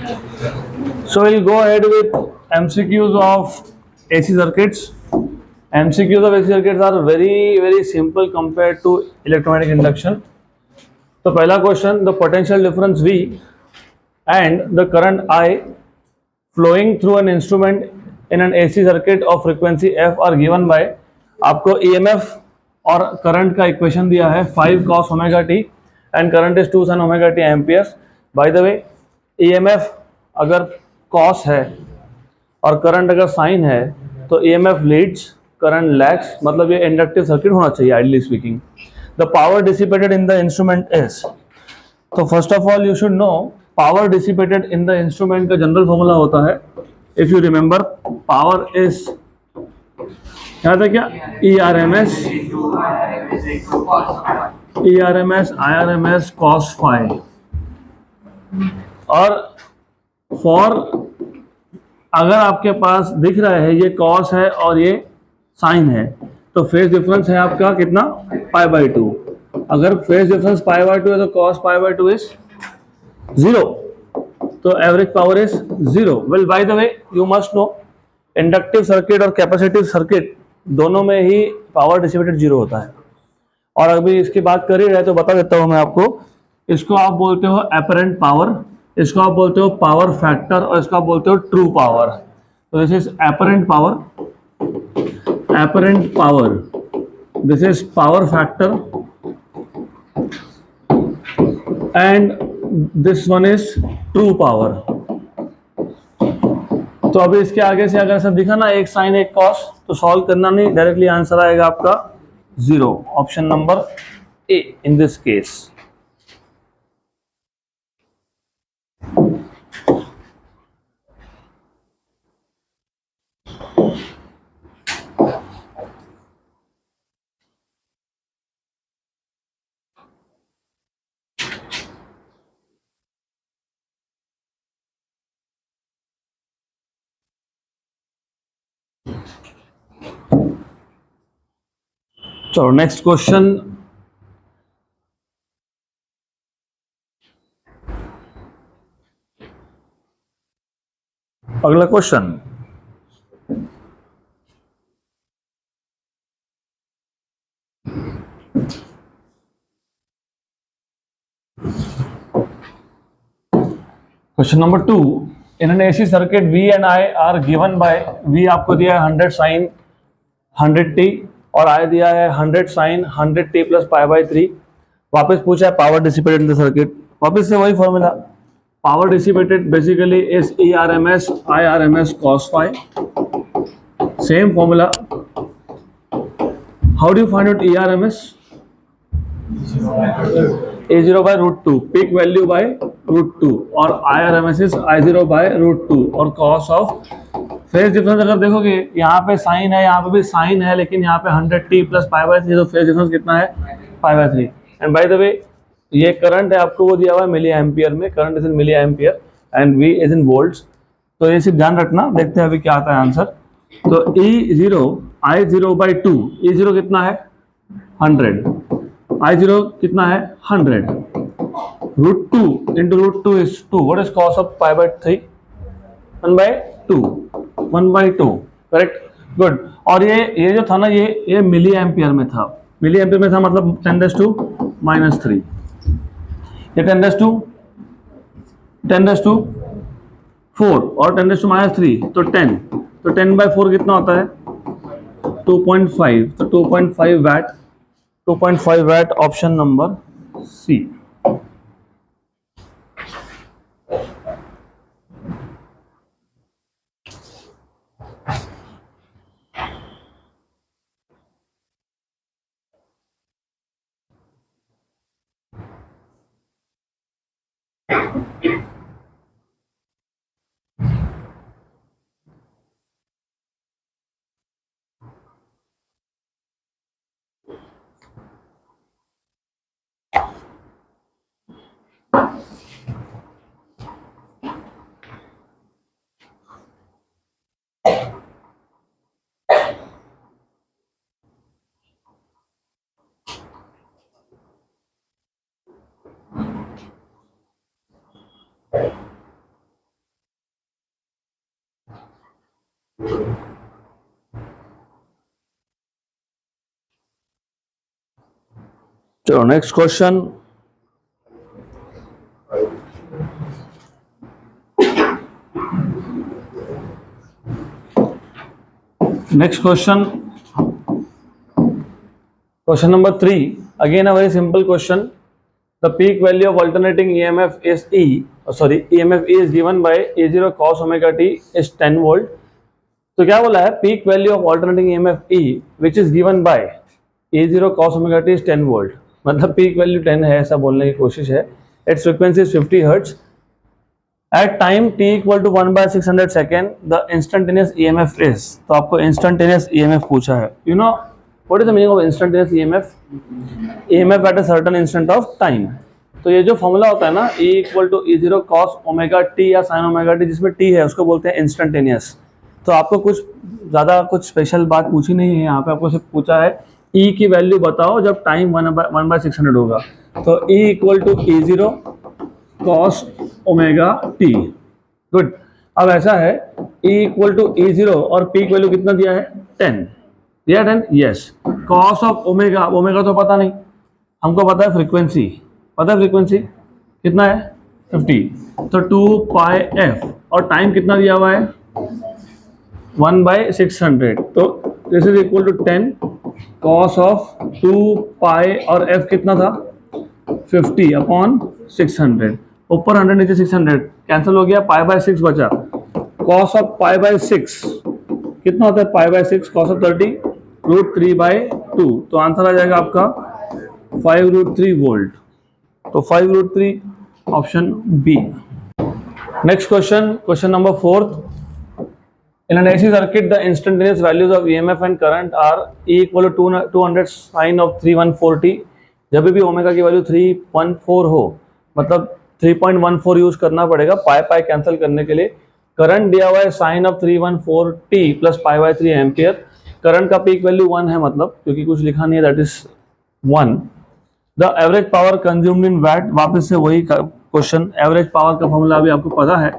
So we'll go ahead with MCQs of AC circuits. MCQs of AC circuits are very simple compared to electromagnetic induction. So पहला question, the potential difference V and the current I flowing through an instrument in an AC circuit of frequency F are given by, आपको EMF और current का equation दिया है 5 cos omega T and current is 2 sin omega T amperes. Bye the way EMF अगर cos है और current अगर sign है तो EMF लीड्स, करंट लैग्स, मतलब ये इंडक्टिव सर्किट होना चाहिए ideally speaking. The power dissipated in the instrument is, तो first of all you should know power dissipated in the instrument का जनरल फॉर्मूला होता है, if you remember, power is, याद है क्या, E R M S I R M S cos phi. और for अगर आपके पास दिख रहा है ये कॉस है और ये साइन है तो फेज डिफरेंस है आपका कितना, पाई बाई टू. अगर phase difference pi by two है तो cos pi by two is 0, तो average power is 0. Well by the way you must know inductive circuit और कैपेसिटिव सर्किट दोनों में ही पावर डिसिपेटेड 0 होता है. और अभी इसकी बात कर ही रहे तो बता देता हूं मैं आपको, इसको आप बोलते हो एपरेंट पावर, इसको आप बोलते हो पावर फैक्टर और इसको आप बोलते हो ट्रू पावर. तो this is apparent power, this is power factor and this one is true power. तो अभी इसके आगे से अगर ऐसा दिखा ना एक साइन एक कॉस, तो सॉल्व करना नहीं, डायरेक्टली आंसर आएगा आपका 0, option number A in this case. चलो नेक्स्ट क्वेश्चन. अगला question, question number 2. In an AC circuit V and I are given by, V आपको दिया है 100 साइन 100 t और I दिया है 100 sine 100 t plus pi by 3. वापस पूछा है power dissipated in the circuit, वापस से वही formula, power dissipated basically is E R M S I R M S cos phi, same formula. How do you find out E R M S, A0 by root 2, peak value by root 2, और IRMS is I0 bye root 2, और cos of phase difference अगर देखोगे यहाँ पे sign है, यहाँ पे भी साइन है, लेकिन यहाँ पे 100t प्लस पाई बाई 3, तो फेज डिफरेंस कितना है, pi by 3. And by the way ये करंट है आपको वो दिया हुआ है मिली एम्पियर में, current is in milli ampere and V is in volts. तो ये सिर्फ ध्यान रखना, देखते हैं अभी क्या आता है आंसर. तो E0 I0 बाई 2, E0 कितना है 100, I0 कितना है 100, root 2 into root 2 is 2, what is cos of pi by 3, 1 by 2, 1 by 2, correct, good. और ये जो था ना ये मिली एम्पियर में था, मिली एम्पियर में था मतलब 10⁻³ ये 10⁻4 और 10⁻³ तो 10, तो 10/4 कितना होता है 2.5, तो 2.5 watt, 2.5 watt, option number C. चलो next question. Next question, question number 3. Again a very simple question. The peak value of alternating EMF is EMF E is given by A0 cos omega t is 10 volt. तो क्या बोला है, peak value of alternating EMF E which is given by A0 cos omega t is 10 volt. मतलब peak value 10 है ऐसा बोलने की कोशिश है. Its frequency is 50 Hz. At time t equal to 1/600 second, the instantaneous EMF is. तो आपको instantaneous EMF पूछा है. You know what is the meaning of instantaneous EMF? EMF at a certain instant of time. तो ये जो formula होता है ना, E equal to E0 cos omega t या sin omega t, जिसमें t है उसको बोलते हैं instantaneous. तो आपको कुछ ज़्यादा कुछ स्पेशल बात पूछी नहीं है यहाँ पे, आपको सिर्फ पूछा है E की वैल्यू बताओ जब टाइम 1/600 होगा. तो E equal to E0 cos omega T. Good. अब ऐसा है E इक्वल टू E0 और पीक वैल्यू कितना दिया है, 10 दिया, 10. Yes. Cos of omega, omega तो पता नहीं, हमको पता है फ्रीक्वेंसी. पता है फ्रीक्वेंसी कितना है, 50. तो 2 पाई एफ और टाइम कितना दिया हुआ है, 1/600. तो this is equal to 10 cos of 2 pi और एफ कितना था, 50 अपॉन 600. ऊपर 100 नीचे 600 कैंसिल हो गया, π/6 बचा. कॉस ऑफ π/6 कितना होता है, π/6 कॉस ऑफ 30 √3/2. तो आंसर आ जाएगा आपका 5√3 वोल्ट. तो 5√3 option B. Next question, question number 4. In an AC circuit, the instantaneous values of EMF and current are E equal to 200 sin of 314t. जब भी ओमेगा की वैल्यू 314 हो, मतलब 3.14 यूज करना पड़ेगा पाई कैंसिल करने के लिए. करंट दिया हुआ है sine of 314t plus π/3 ampere. Current का पीक वैल्यू 1 है, मतलब क्योंकि कुछ लिखा नहीं है, that is 1. The average power consumed in watt. वापस से वही क्वेश्चन, एवरेज पावर का फॉर्मूला अभी आपको पता है,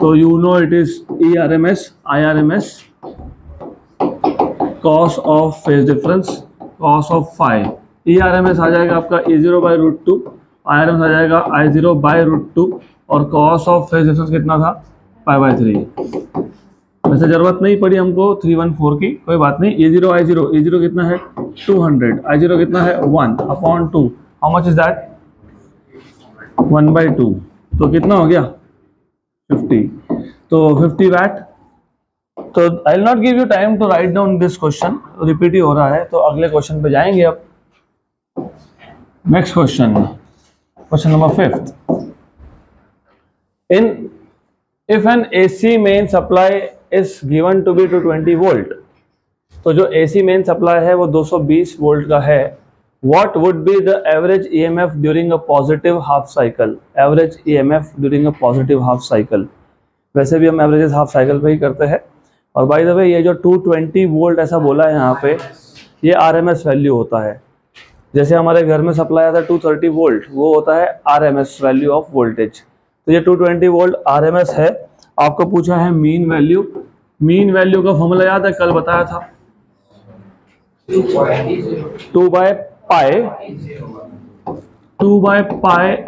तो you know it is ERMS IRMS cos of phase difference cos of phi. ERMS आ जाएगा आपका E0/√2, IRMS आ जाएगा I0/√2 और कॉस ऑफ फेज डिफरेंस कितना था, π/3. वैसे जरूरत नहीं पड़ी हमको 314 की, कोई बात नहीं. E0 कितना है, 200. I0 कितना है, 1 upon 2. How much is that, 1/2. तो कितना हो गया, 50. तो 50 वैट. तो I will not give you time to write down this question, repeat ही हो रहा है. तो अगले क्वेश्चन पे जाएंगे अब. Next question, question number 5. If an AC main supply is given to be 220 volt, तो जो AC main supply है वो 220 वोल्ट का है. What would be the average EMF during a positive half cycle? Average EMF during a positive half cycle. वैसे भी हम averages half cycle पे ही करते हैं. और बाय द वे ये जो 220 वोल्ट ऐसा बोला है यहाँ पे, ये RMS वैल्यू होता है. जैसे हमारे घर में सप्लाई आता है 230 वोल्ट, वो होता है RMS वैल्यू ऑफ वोल्टेज. तो ये 220 वोल्ट RMS है. आपको पूछा है मीन वैल्यू. मीन वैल्यू का फॉर्मूला याद है, कल बताया था, 2/π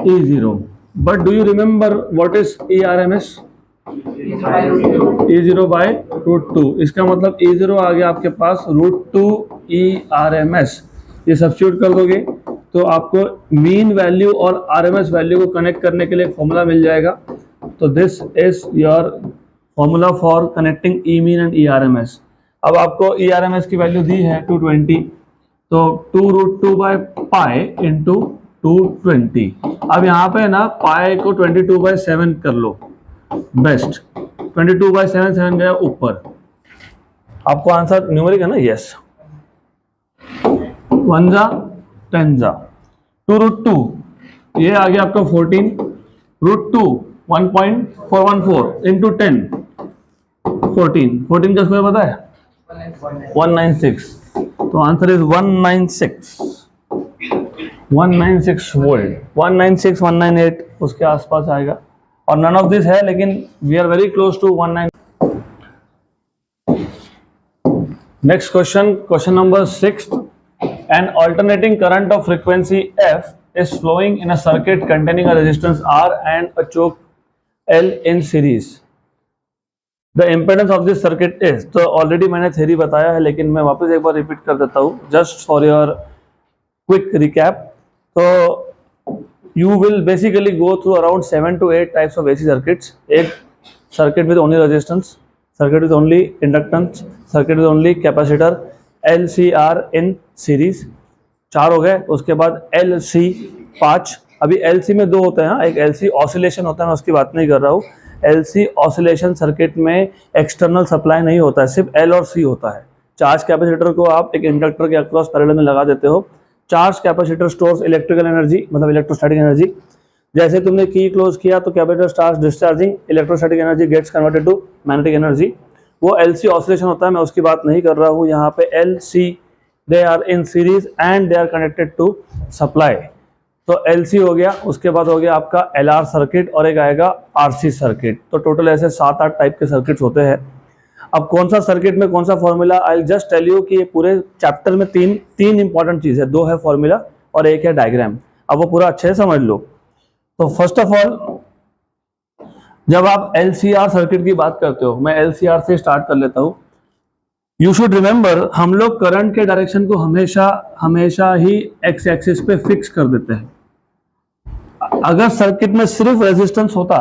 E0. But do you remember what is ERMS? E0/√2. इसका मतलब E0 आ गया आपके पास √2 ERMS. ये सब्स्टिट्यूट कर दोगे तो आपको मीन वैल्यू और RMS वैल्यू को कनेक्ट करने के लिए फॉर्मूला मिल जाएगा. तो this is your formula for connecting E mean and ERMS. अब आपको ERMS की वैल्यू दी है 220, तो 2√2/π इंटू 220. अब यहाँ पे ना पाई को 22/7 कर लो, बेस्ट. 22/7 गया ऊपर. आपको आंसर न्यूमेरिक है ना, यस. 1 जा 10 जा 2√2, ये आ गया आपका 14. √2 1.414 इंटू 10 14 का स्क्वायर पता है, 196. तो आंसर इज 196 वोल्ट. 196 198 उसके आसपास आएगा. और नन ऑफ दिस है, लेकिन we are very close to 19. Next question, question number 6. An alternating current of frequency F is flowing in a circuit containing a resistance R and a choke L in series. The impedance of this circuit is, तो already मैंने theory बताया है लेकिन मैं वापस एक बार repeat कर देता हूँ just for your quick recap. तो you will basically go through around 7 to 8 types of AC circuits. एक circuit with only resistance, circuit with only inductance, circuit with only capacitor, LCR in series, 4 हो गए. उसके बाद LC 5. अभी LC में 2 होते हैं, एक LC ऑसिलेशन होता है, मैं उसकी बात नहीं कर रहा हूँ. LC ऑसिलेशन सर्किट में एक्सटर्नल सप्लाई नहीं होता है, सिर्फ L और C होता है. चार्ज कैपेसिटर को आप एक इंडक्टर के अक्रॉस पैरेलल में लगा देते हो. Charge capacitor stores electrical energy, मतलब इलेक्ट्रोस्टैटिक एनर्जी. जैसे तुमने की क्लोज किया तो capacitor starts discharging, electrostatic energy gets converted to magnetic energy. वो LC ऑसिलेशन होता है, मैं उसकी बात नहीं कर रहा हूँ. यहाँ पे LC they are in series and they are connected to supply. तो LC हो गया, उसके बाद हो गया आपका LR सर्किट और एक आएगा RC सर्किट. तो टोटल ऐसे 7-8 टाइप के सर्किट्स होते हैं. अब कौन सा सर्किट में कौन सा formula, I will just tell you कि ये पूरे चैप्टर में तीन इंपॉर्टेंट चीज है. 2 है फॉर्मूला और एक है डायग्राम. अब वो पूरा अच्छे से समझ लो. तो फर्स्ट ऑफ ऑल जब आप LCR सर्किट की बात करते हो, मैं LCR से स्टार्ट कर लेता हूँ. यू शुड रिमेंबर, हम लोग करंट के डायरेक्शन को हमेशा ही एक्स एक्सिस पे फिक्स कर देते हैं. अगर सर्किट में सिर्फ रेजिस्टेंस होता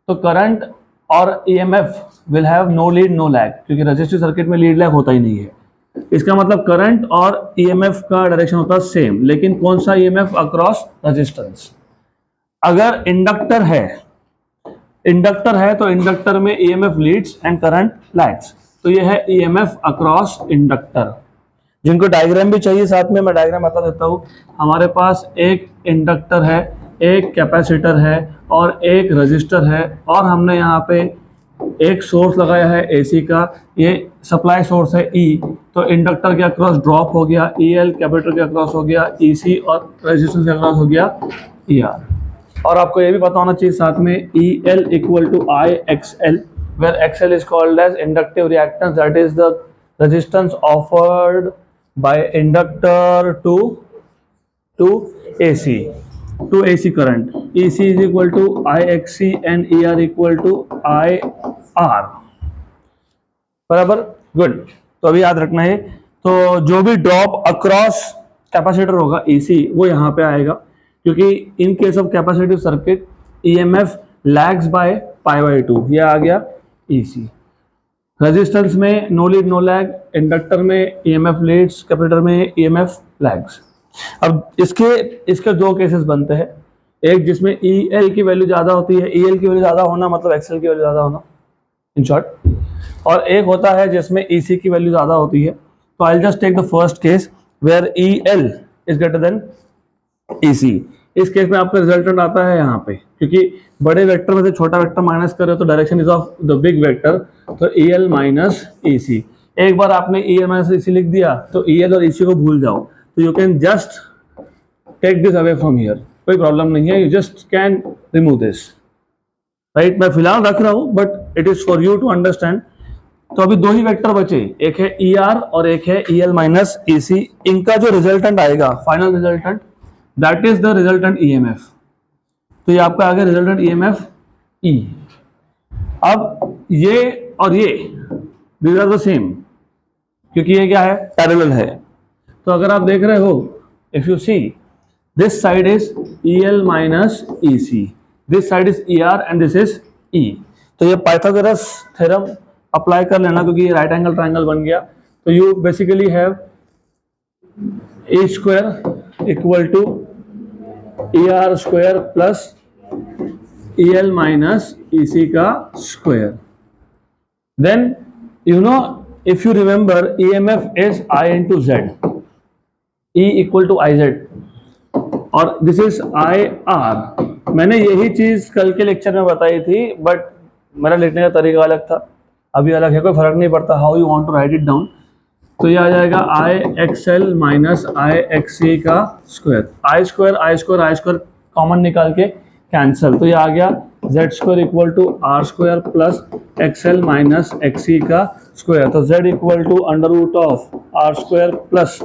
तो करंट और EMF will have no lead no lag, क्योंकि रेजिस्टिव सर्किट में लीड लैग होता ही नहीं है. इसका मतलब करंट और EMF का डायरेक्शन होता है सेम, लेकिन कौन सा EMF अक्रॉस रेजिस्टेंस. अगर इंडक्टर है तो इंडक्टर में EMF leads and current lags. तो ये है EMF अक्रॉस इंडक्टर. जिनको डायग्राम भी चाहिए साथ में मैं डायग्राम बता देता हूँ. हमारे पास एक इंडक्टर है, एक कैपेसिटर है और एक रजिस्टर है, और हमने यहाँ पे एक सोर्स लगाया है AC का. ये सप्लाई सोर्स है E. तो इंडक्टर के अक्रॉस ड्रॉप हो गया EL, कैपेसिटर के अक्रॉस हो गया EC और रेजिस्टेंस के अक्रॉस हो गया ER. और आपको ये भी पता होना चाहिए साथ में EL equal to IXL, where XL is called as inductive reactance, that is the resistance offered by inductor to AC current. EC is equal to IXC and ER equal to IR. बराबर, good. तो अभी याद रखना है. तो जो भी drop across capacitor होगा EC, वो यहाँ पे आएगा, क्योंकि in case of capacitive circuit EMF lags by π/2. ये आ गया EC. रेजिस्टेंस में no lead no lag, inductor में EMF लीड्स, कैपेसिटर में EMF लैग्स. अब इसके 2 केसेस बनते हैं. एक जिसमें EL की वैल्यू ज़्यादा होती है, EL की वैल्यू ज़्यादा होना मतलब XL की वैल्यू ज़्यादा होना इन शॉर्ट. और एक होता है जिसमें EC की वैल्यू ज़्यादा होती है. तो I will just take the first case where EL is greater than EC. इस केस में आपका रिजल्टेंट आता है यहाँ पे, क्योंकि बड़े वेक्टर में से छोटा वेक्टर माइनस कर रहे हो तो direction is of the big vector. तो EL माइनस EC. एक बार आपने EL माइनस EC लिख दिया तो EL और EC को भूल जाओ. तो you can just take this away from here, कोई प्रॉब्लम नहीं है. You just can remove this, right. मैं फिलहाल रख रहा हूँ but it is for you to understand. तो अभी 2 ही वेक्टर बचे, एक है ER और एक है EL माइनस EC. इनका जो रिजल्टेंट आएगा, final resultant, that is the resultant EMF. तो ये आपका आ गया रिजल्टेंट EMF E. अब ये और ये दीज आर द सेम, क्योंकि ये क्या है, पैरेलल है. तो अगर आप देख रहे हो, if you see this side is EL minus EC, this side is ER and this is E. तो ये पाइथागोरस थ्योरम अप्लाई कर लेना, क्योंकि ये राइट एंगल ट्राइंगल बन गया. तो you basically have E square equal to ER square plus EL minus EC का square. Then you know, if you remember, EMF is I into Z, E equal to IZ, और this is IR. मैंने यही चीज कल के lecture में बताई थी, बट मेरा लिखने का तरीका अलग था, अभी अलग है, कोई फर्क नहीं पड़ता how you want to write it down. तो ये आ जाएगा IXL माइनस IXC का स्क्वायर. I स्क्वायर कॉमन निकाल के कैंसिल. तो ये आ गया Z square equal to R square plus XL minus XC का स्क्वायर, तो z equal to under root of R square plus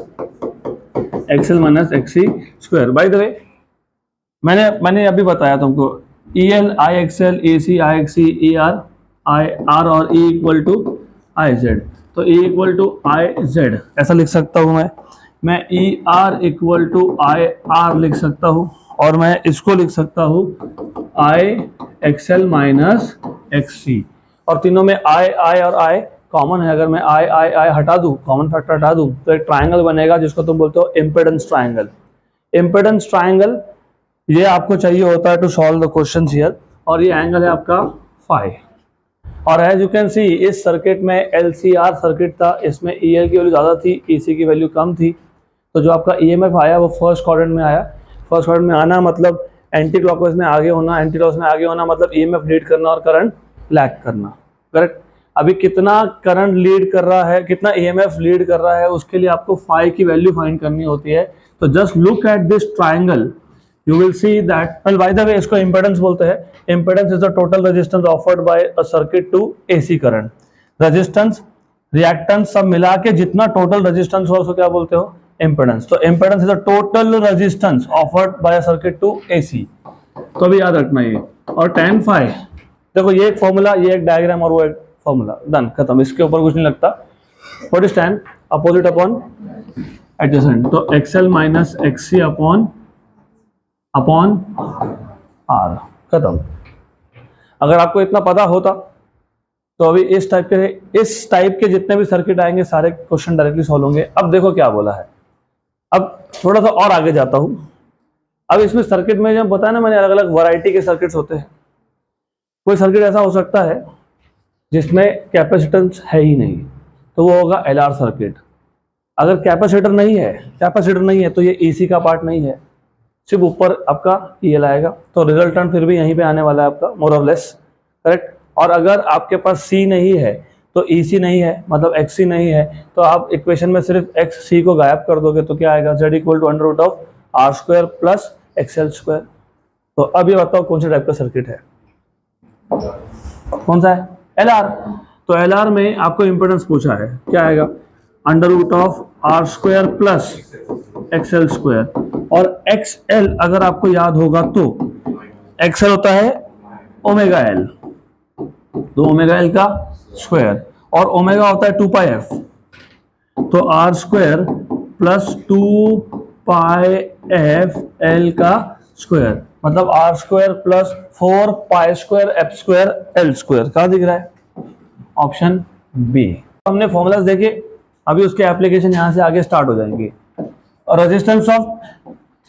XL minus XC square. By the way मैंने अभी बताया तुमको E L I XL, A C I XC, E R I R और E equal to I Z. तो E equal to I Z ऐसा लिख सकता हूँ मैं E R equal to I R लिख सकता हूँ, और मैं इसको लिख सकता हूँ आई एक्सएल माइनस एक्सी, और तीनों में आई और आई कॉमन है। अगर मैं आई हटा दूँ, कॉमन फैक्टर हटा दूँ, तो एक ट्राइंगल बनेगा जिसको तुम बोलते हो इम्पेडेंस ट्राइंगल। इम्पेडेंस ट्राइंगल ये आपको चाहिए होता है to solve the question here, और ये एंगल है आपका फाई। और एज यू कैन सी इस सर्किट में एलसीआर सर्किट था, इसमें ईएल की वैल्यू ज़्यादा थी, ईसी की वैल्यू कम थी, तो जो आपका ईएमएफ आया वो फर्स्ट क्वाड्रेंट में आया। फर्स्ट क्वाड्रेंट में आना मतलब एंटी क्लॉकवाइज में आगे होना, एंटी क्लॉकवाइज में आगे होना मतलब ईएमएफ लीड करना और करंट लैग करना, करेक्ट। अभी कितना करंट लीड कर रहा है, कितना ईएमएफ लीड कर रहा है, उसके लिए आपको फाई की वैल्यू फाइंड करनी होती है। तो just look at this triangle, you will see that, well by the way इसको impedance बोलते हैं। impedance is the total resistance offered by a circuit to AC current। resistance, reactance सब मिला के जितना total resistance हो उसको क्या बोलते हो, impedance। तो impedance is the total resistance offered by a circuit to AC। तो अभी याद रखना ये। और tan phi देखो, ये एक फॉर्मूला, ये एक डायग्राम और वो एक फॉर्मूला, डन, खत्म, इसके ऊपर कुछ नहीं लगता। What is tan? Opposite upon adjacent, तो XL minus XC upon R, खत्म। अगर आपको इतना पता होता तो अभी इस टाइप के जितने भी सर्किट आएंगे सारे क्वेश्चन डायरेक्टली सॉल्व होंगे। अब देखो क्या बोला है, अब थोड़ा सा और आगे जाता हूं। अब इसमें सर्किट में जब बताया ना मैंने, अलग अलग वैरायटी के सर्किट्स होते हैं। कोई सर्किट ऐसा हो सकता है जिसमें कैपेसिटेंस है ही नहीं, तो वो होगा एलआर सर्किट। अगर कैपेसिटर नहीं है तो ये एसी का पार्ट नहीं है, सिर्फ ऊपर आपका ईएल आएगा, तो रिजल्टेंट फिर भी यहीं पे आने वाला है आपका, मोर और लेस, करेक्ट। और अगर आपके पास सी नहीं है तो ईसी नहीं है, मतलब एक्ससी नहीं है, तो आप इक्वेशन में सिर्फ एक्स सी को गायब कर दोगे तो क्या आएगा, Z equal to under root of R square plus XL square. तो अब ये बताओ कौन से टाइप का सर्किट है, कौन सा है, एलआर। तो एलआर में आपको इंपोर्टेंस पूछा है, क्या आएगा, under root of R square plus XL square. और XL अगर आपको याद होगा तो XL होता है ओमेगा एल, तो ओमेगा एल का स्क्वायर, और ओमेगा होता है 2πf, तो R square plus 2πf L का स्क्वायर, मतलब R square plus 4π square F square L square. कहाँ दिख रहा है, ऑप्शन बी। हमने फॉर्मूलाज देखे, अभी उसके एप्लीकेशन यहाँ से आगे स्टार्ट हो जाएंगे। Resistance of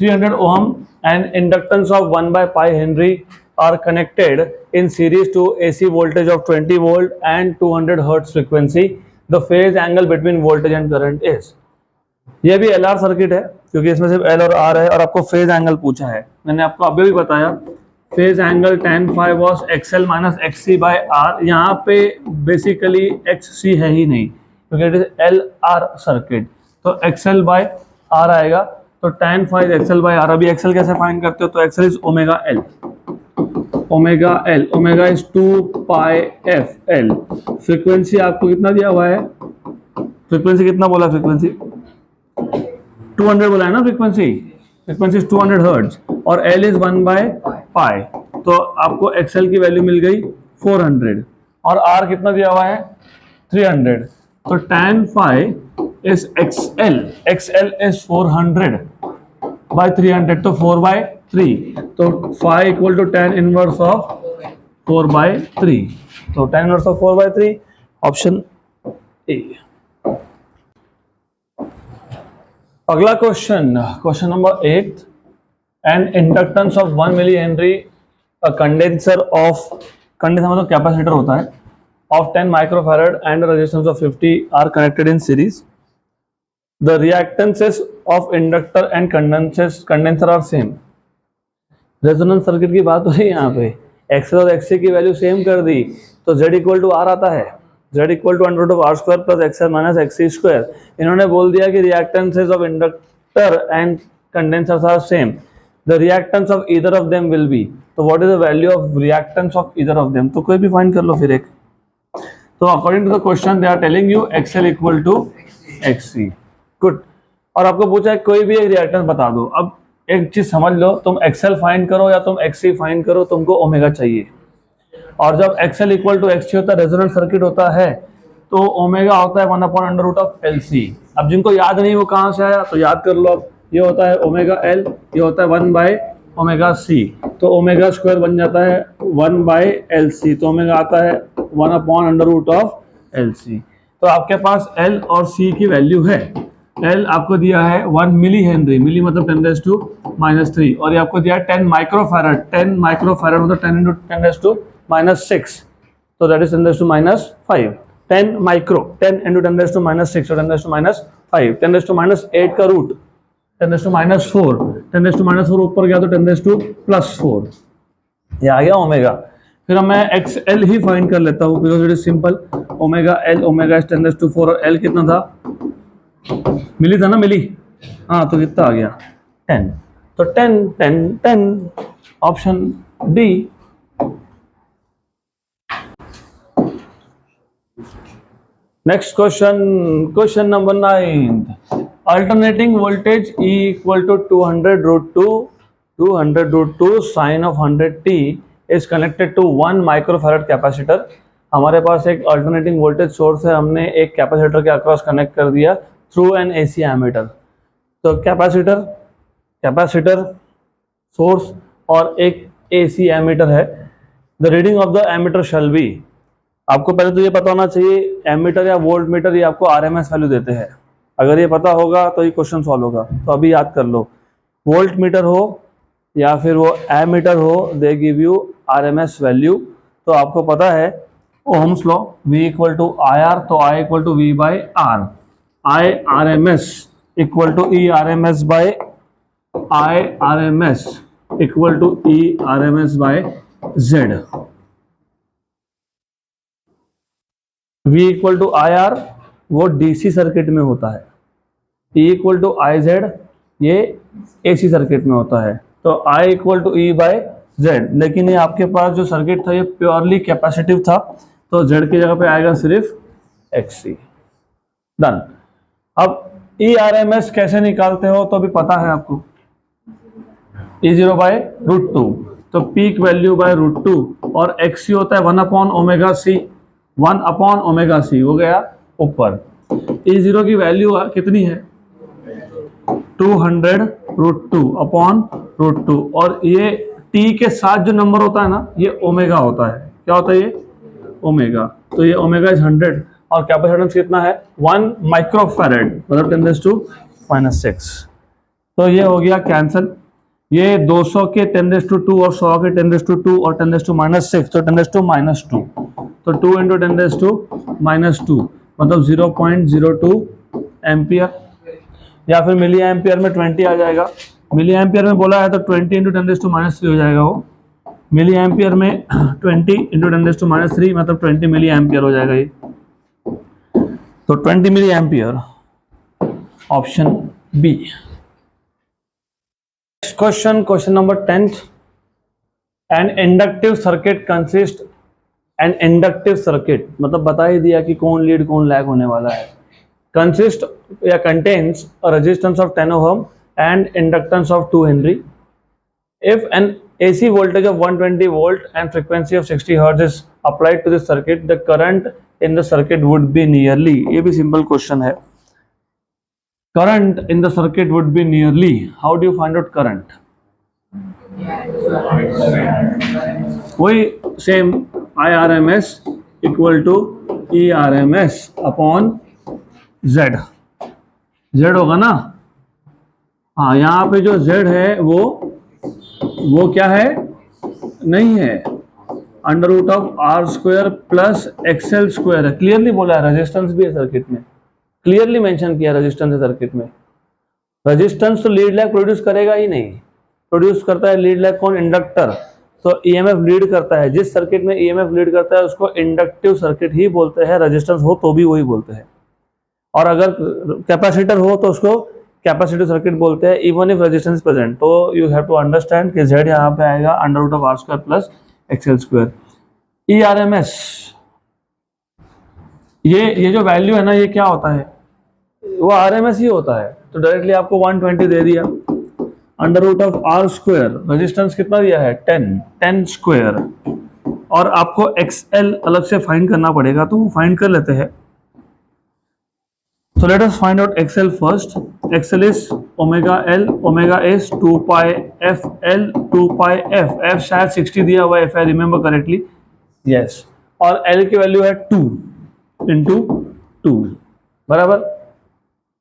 300 ohm and inductance of 1/pi Henry are connected in series to AC voltage of 20 volt and 200 hertz frequency. The phase angle between voltage and current is। ये भी LR सर्किट है क्योंकि इसमें सिर्फ L और R है, और आपको फेज एंगल पूछा है। मैंने आपको अभी भी बताया phase angle tan phi was XL minus XC by R। यहाँ पे बेसिकली XC है ही नहीं क्योंकि इट इज LR सर्किट, तो XL by R आएगा, तो tan phi XL by R। अभी XL कैसे फाइंड करते हो, तो XL is omega L, omega is 2πf L। Frequency आपको कितना दिया हुआ है, फ्रीक्वेंसी कितना बोला, फ्रीक्वेंसी 200 बोला है ना, फ्रीक्वेंसी इज 200 हर्ट्ज, और L इज 1/π, तो आपको XL की वैल्यू मिल गई 400, और R कितना दिया हुआ है 300, तो tan phi is XL is 400 by 300, तो 4/3, तो phi equal to tan inverse of 4/3, तो tan inverse of 4/3, option A. अगला question number 8, an inductance of 1 millihenry, condenser मतलब कैपेसिटर होता है, of 10 microfarad and a resistance of 50 are connected in series. The reactances of inductor and condenser are same। Resonance circuit की बात हो रही है यहाँ पे, XL और XC की वैल्यू सेम कर दी तो Z इक्वल टू R आता है, Z equal to under root of R square plus XL minus XC square. इन्होंने बोल दिया कि reactances of inductor and condensers are same, the reactance of either of them will be. तो what is the value of reactance of either of them, तो कोई भी find कर लो फिर एक। तो according to the question they are telling you XL equal to XC. Good. और आपको पूछा है कोई भी एक रिएक्टेंस बता दो। अब एक चीज समझ लो, तुम एक्सएल फाइंड करो या तुम एक्ससी फाइंड करो, तुमको ओमेगा चाहिए। और जब एक्सएल इक्वल टू एक्ससी होता है, रेजोनेंस सर्किट होता है, तो ओमेगा होता है 1/√LC। अब जिनको याद नहीं वो कहाँ से आया, तो याद कर लो। अब ये होता है ओमेगा एल, ये होता है 1/ωc, तो ओमेगा स्क्वायर बन जाता है 1/LC, तो ओमेगा आता है 1/√LC। तो आपके पास एल और सी की वैल्यू है। एल आपको दिया है 1 मिली हेनरी, मिली मतलब 10⁻³ और ये आपको दिया है 10 माइक्रोफैरड। 10 माइक्रोफैरड मतलब 10 × 10⁻⁶, तो दैट इज 10⁻⁵। 10 माइक्रो, 10 × 10⁻⁶, तो 10⁻⁵। 10⁻⁸ का रूट 10⁻⁴, 10⁻⁴ ऊपर गया तो 10⁻+4, ये आ गया ओमेगा। फिर मैं एक्स एल ही फाइंड कर लेता हूँ, because it is simple. Omega L, omega is 10⁻⁴ और एल कितना था, मिली था ना, मिली, हाँ, तो कितना आ गया 10, तो 10 10 10, option D. Next question, question number 9। Alternating voltage E equal to 200√2 sine of 100t is connected to 1 microfarad capacitor। हमारे पास एक अल्टरनेटिंग वोल्टेज सोर्स है, हमने एक कैपेसिटर के अक्रॉस कनेक्ट कर दिया थ्रू एन एसी एमीटर। तो कैपेसिटर सोर्स और एक एसी एमीटर है। The reading of the ammeter shall be, आपको पहले तो ये पता होना चाहिए एमीटर या वोल्ट मीटर ये आपको आरएमएस वैल्यू देते हैं। अगर ये पता होगा तो ये क्वेश्चन सॉल्व होगा। तो अभी याद कर लो, वोल्ट मीटर हो या फिर वो एमीटर हो, they give you RMS value. तो आपको पता है ohm's law, V equal to IR, तो I equal to V/R। I RMS equal to E RMS by I RMS equal to E RMS by Z। V equal to IR वो DC circuit में होता है, E equal to IZ ये AC circuit में होता है, तो I equal to E/Z। लेकिन ये आपके पास जो सर्किट था ये प्योरली कैपेसिटिव था, तो Z की जगह पे आएगा सिर्फ XC। डन। अब ERMS कैसे निकालते हो, तो अभी पता है आपको, E0/√2, तो पीक वैल्यू बाय √2 और XC होता है 1/ωc, 1/ωc हो गया ऊपर। E0 की वैल्यू कितनी है, 200√2 और ये T के साथ जो नंबर होता है ना ये ओमेगा होता है। क्या होता है ये, ओमेगा। तो ये ओमेगा इज 100 और कैपेसिटेंस कितना है 1 माइक्रोफैरड मतलब 10⁻⁻⁶। तो ये हो गया कैंसिल, ये 200 के 10⁻² और 100 के 10⁻² और 10⁻⁻⁶, तो 10⁻⁻², तो 2 × 10⁻⁻² मतलब 0.02 एम्पियर, या फिर मिली एम्पियर में 20 आ जाएगा। मिली एम्पियर में बोला है तो 20 × 10⁻³ हो जाएगा वो। मिली एम्पियर में 20 × 10⁻³ मतलब 20 मिली एम्पियर हो जाएगा ये, तो 20 milli ampere, option B. Next question, question number 10। An inductive circuit consist, an inductive circuit मतलब बता ही दिया कि कौन लीड कौन लैग होने वाला है। कंसिस्ट या contains a resistance of 10 ohm and inductance of 2 Henry. If an AC voltage of 120 volt and frequency of 60 Hz is applied to this circuit, the current in the circuit would be nearly, ये भी simple question है, current in the circuit would be nearly, how do you find out current? वही same IRMS equal to ERMS upon Z। Z होगा ना, हाँ, यहाँ पे जो Z है वो क्या है, नहीं है, √R² प्लस XL² है। क्लियरली बोला है, रेजिस्टेंस भी है सर्किट में, क्लियरली मेंशन किया रेजिस्टेंस है सर्किट में। रेजिस्टेंस तो लीड लैग प्रोड्यूस करेगा ही नहीं, प्रोड्यूस करता है लीड लैग कौन, इंडक्टर। तो ईएमएफ लीड करता है, जिस सर्किट में ईएमएफ लीड करता है उसको इंडक्टिव सर्किट ही बोलते हैं, रेजिस्टेंस हो तो भी वही बोलते हैं। और अगर कैपेसिटर हो तो उसको कैपेसिटिव सर्किट बोलते हैं, इवन इफ रेजिस्टेंस प्रेजेंट। तो यू हैव टू अंडरस्टैंड कि Z यहाँ पे आएगा √R² प्लस XL²। ERMS ये जो वैल्यू है ना, ये क्या होता है, वो RMS ही होता है। तो डायरेक्टली आपको 120 दे दिया, under root of R square, resistance कितना दिया है 10 स्क्वायर, और आपको XL अलग से फाइंड करना पड़ेगा, तो वो फाइंड कर लेते हैं। So let us find out XL first. XL is omega L, omega is 2 pi f L 2 pi f, f शायद 60 दिया हुआ है if I remember correctly, yes, और L की वैल्यू है 2 into 2, बराबर,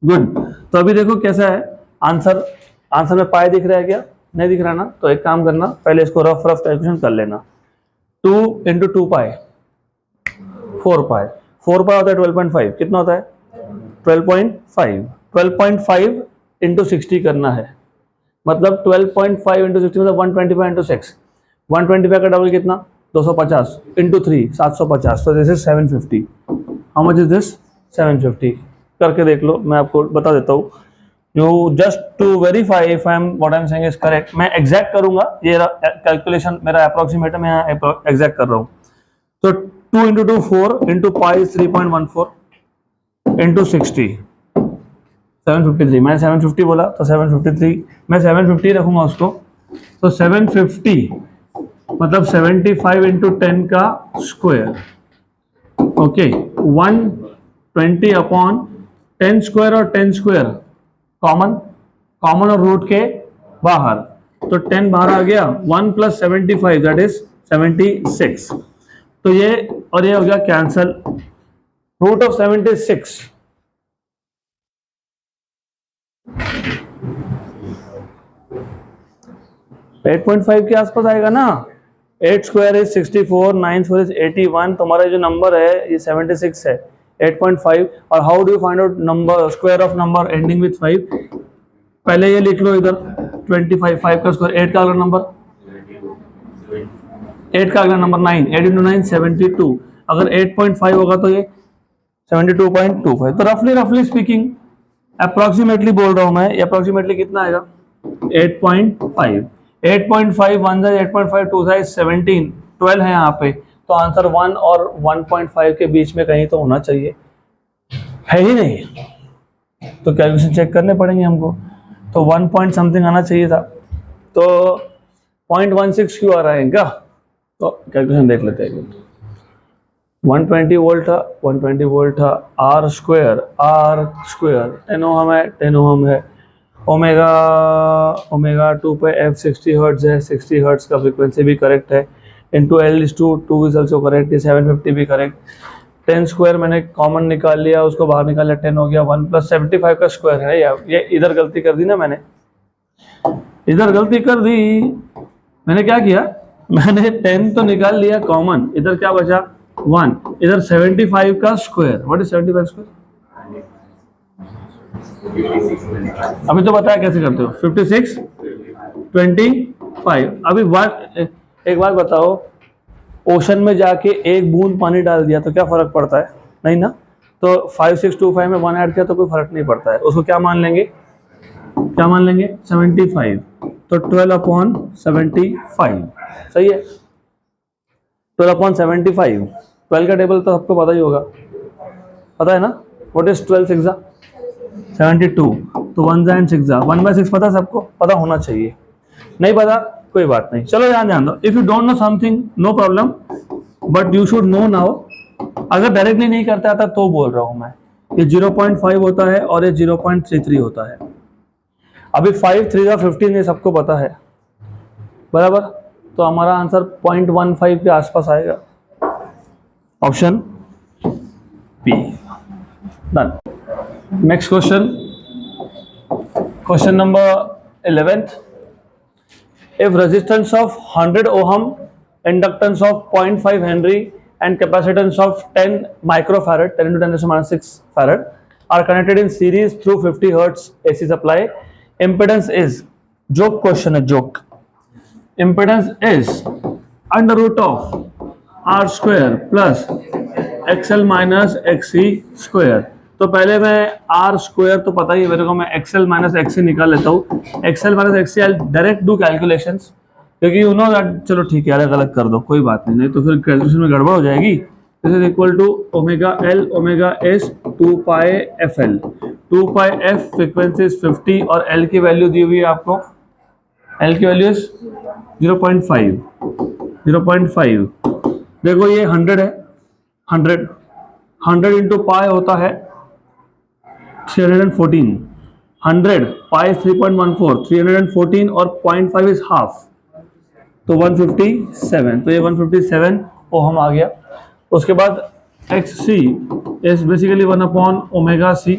गुड। तो अभी देखो कैसा है आंसर में पाई दिख रहा है क्या, नहीं दिख रहा ना, तो एक काम करना, पहले इसको रफ कैलकुलेशन कर लेना। 2 into 2 पाई 4 पाई, 4 पाई होता है 12.5, कितना होता है 12.5 इंटू 60 करना है, मतलब 12.5 इंटू 60 मतलब 125 इंटू 6, 125 का डबल कितना 250 इंटू 3 750, तो this is 750। How much is this 750, करके देख लो, मैं आपको बता देता हूँ। You just to verify if I am what I am saying is correct, मैं एग्जैक्ट करूंगा, ये कैलकुलेशन मेरा अप्रोक्सीमेट है, मैं एग्जैक्ट कर रहा हूँ। तो 2 इंटू 2 4 इंटू पाई 3.14 इंटू 60 753, मैंने 750 बोला तो 753, मैं 750 रखूंगा उसको, तो 750 मतलब 75 इंटू 10 का स्क्वायर, ओके, 120 अपॉन 10 स्क्वायर, और 10 स्क्वायर कॉमन और रूट के बाहर, तो 10 बाहर आ गया, 1 प्लस 75 दैट इज 76, तो ये और ये हो गया कैंसल, रूट ऑफ 76 8.5 के आसपास आएगा ना, 8 स्क्वायर इज 64, 9 स्क्वायर इज 81, तुम्हारा जो नंबर है ये 76 है, 8.5। और how do you find out number, square of number ending with 5, पहले ये लिख लो इधर 25, 5 का स्क्वायर, 8 का अगला नंबर 9, 8 इंटू 9 72, अगर 8.5 होगा तो ये 72.25, तो रफली स्पीकिंग अप्रोक्सीमेटली बोल रहा हूं मैं, ये अप्रोक्सीमेटली कितना आएगा 8.5, 8.5 1 जाए 8.5 2 जाए 17, 12 है यहाँ पे, तो आंसर 1 और 1.5 के बीच में कहीं तो होना चाहिए, है ही नहीं, तो कैलकुलेशन चेक करने पड़ेंगे हमको, तो 1 पॉइंट समथिंग आना चाहिए था, तो 0.16 क्यों आ रहा है इनका, तो कैलकुलेशन देख लेते हैं। 120 वोल्ट था, आर स्क्वायर 10 ओम है, 10 ओम है, ओमेगा 2 पे एफ 60 हर्ट्ज है, 60 हर्ट्ज का फ्रीक्वेंसी भी करेक्ट है, into L is 2 is also correct, 750 भी करेक्ट, 10 स्क्वायर मैंने कॉमन निकाल लिया, उसको बाहर निकाल लिया, 10 हो गया, 1 प्लस 75 का स्क्वायर है, ये इधर गलती कर दी ना, मैंने क्या किया, मैंने 10 तो निकाल लिया कॉमन, इधर क्या बचा 1, इधर 75 का स्क्वायर, व्हाट इज 75 स्क्वायर, अभी तो बताया कैसे करते हो, 56 25, अभी एक बार बताओ, ओशन में जाके एक बूंद पानी डाल दिया तो क्या फर्क पड़ता है, नहीं ना, तो 5625 में 1 ऐड किया तो कोई फर्क नहीं पड़ता है, उसको क्या मान लेंगे 75, तो 12/75, सही है, 12/75, 12 का टेबल तो सबको पता ही होगा, पता है ना, व्हाट इज 12 6 72, तो 1 and 6 1/6 पता, सबको पता होना चाहिए, नहीं पता कोई बात नहीं, चलो ध्यान दो, if you don't know something no problem, but you should know now, अगर डायरेक्टली नहीं करता था तो बोल रहा हूं मैं, ये 0.5 होता है और ये 0.33 होता है, अभी 5 3 15 ये सबको पता है, बराबर, तो हमारा आंसर 0.15 के आसपास आएगा, option B, done. Next question number 11th, if resistance of 100 ohm, inductance of 0.5 Henry and capacitance of 10 microfarad, 10 into 10⁻⁶ farad are connected in series through 50 hertz AC supply, impedance is, joke question है, joke, impedance is under root of R square plus XL minus XC square, तो पहले मैं R square तो पता ही है मेरे को, मैं XL माइनस XC निकाल लेता हूँ, XL minus XC I direct do calculations, क्योंकि यू नो दैट, चलो ठीक है, अलग अलग कर दो कोई बात नहीं, तो फिर कैलकुलेशन में गड़बड़ हो जाएगी, this is equal to omega L omega S 2 pi F L. 2 pi F frequency is 50 और एल की वैल्यू दी हुई है आपको, एल की वैल्यू इज 0.5। देखो ये 100 है, 100 इंटू पाई होता है 314। 100 पाई 3.14, 314 और 0.5 इज हाफ, तो 157। तो ये 157 ओहम आ गया। उसके बाद एक्स सी इज बेसिकली 1/ओमेगा C,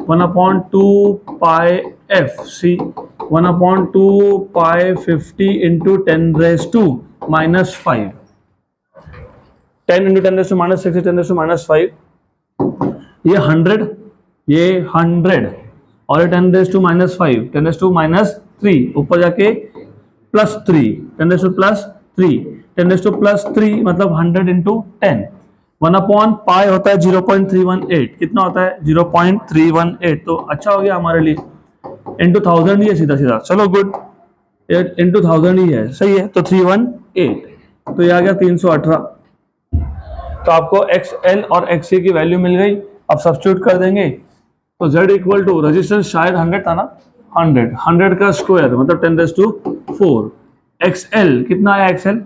1/2 pi F C, 1/2 pi 50 into 10⁻⁻5, 10 into 10⁻⁻6 10⁻�5। ये 100, ये 100 और ये 10⁻⁻5, 10⁻⁻3 ऊपर जाके +3, 10⁻+3 मतलब 100 इंटू 10। 1/पाई होता है 0.318, कितना होता है 0.318। तो अच्छा हो गया हमारे लिए, इंटू 1000 ही है सीधा सीधा, चलो गुड, इंटू 1000 ही है, सही है। तो 318, तो ये आ गया 318। तो आपको XL और XC की वैल्यू मिल गई। अब सब्स्टिट्यूट कर देंगे तो Z इक्वल टू रेजिस्टेंस शायद 100 था ना, 100 का स्क्वायर मतलब 10⁻4। XL कितना आया, XL